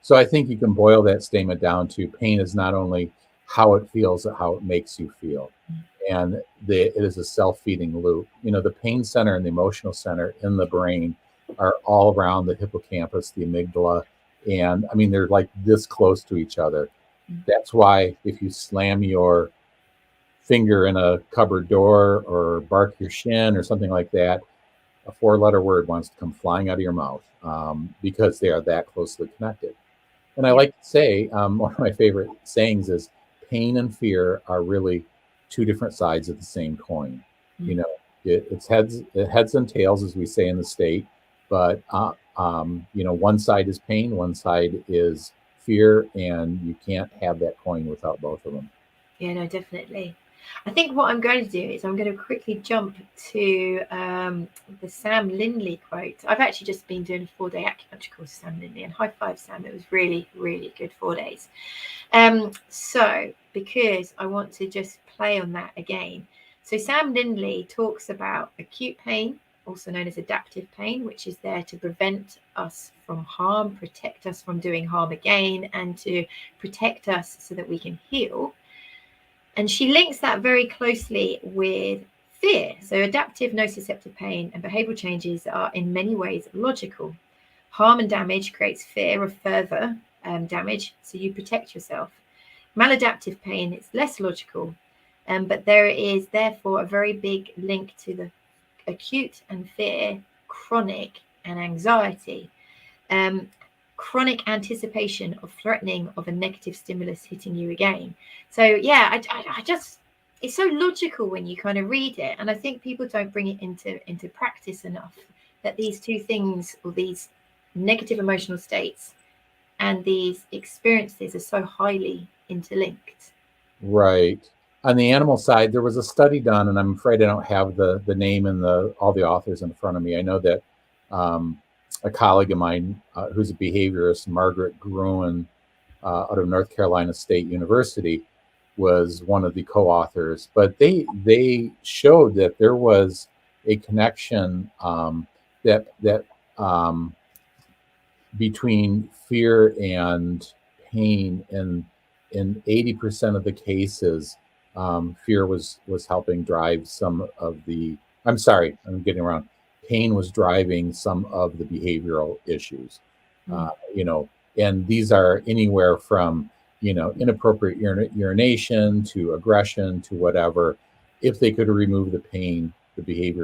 So I think you can boil that statement down to pain is not only how it feels, but how it makes you feel. And it is a self-feeding loop. The pain center and the emotional center in the brain are all around the hippocampus, the amygdala. And I mean, they're like this close to each other. That's why if you slam your finger in a cupboard door or bark your shin or something like that, a 4-letter word wants to come flying out of your mouth, because they are that closely connected. And I like to say, one of my favorite sayings is pain and fear are really two different sides of the same coin. It's heads and tails, as we say in the state, but one side is pain, one side is fear, and you can't have that coin without both of them. Yeah, no, definitely. I think what I'm going to do is I'm going to quickly jump to the Sam Lindley quote. I've actually just been doing a 4-day acupuncture course with Sam Lindley, and high five, Sam. It was really, really good 4 days. So because I want to just play on that again. So Sam Lindley talks about acute pain, also known as adaptive pain, which is there to prevent us from harm, protect us from doing harm again, and to protect us so that we can heal. And she links that very closely with fear. So adaptive nociceptive pain and behavioral changes are in many ways logical. Harm and damage creates fear of further damage, so you protect yourself. Maladaptive pain is less logical, but there is therefore a very big link to the acute and fear, chronic and anxiety. Chronic anticipation of threatening of a negative stimulus hitting you again. So yeah, I just, it's so logical when you kind of read it, and I think people don't bring it into practice enough, that these two things, or these negative emotional states and these experiences, are so highly interlinked. Right. On the animal side, there was a study done, and I'm afraid I don't have the name and all the authors in front of me. I know that a colleague of mine, who's a behaviorist, Margaret Gruen, out of North Carolina State University, was one of the co-authors. But they showed that there was a connection that between fear and pain, and in 80% of the cases, fear was helping drive some of the. I'm sorry, I'm getting around. Pain was driving some of the behavioral issues, and these are anywhere from, inappropriate urination to aggression to whatever. If they could remove the pain, the behavior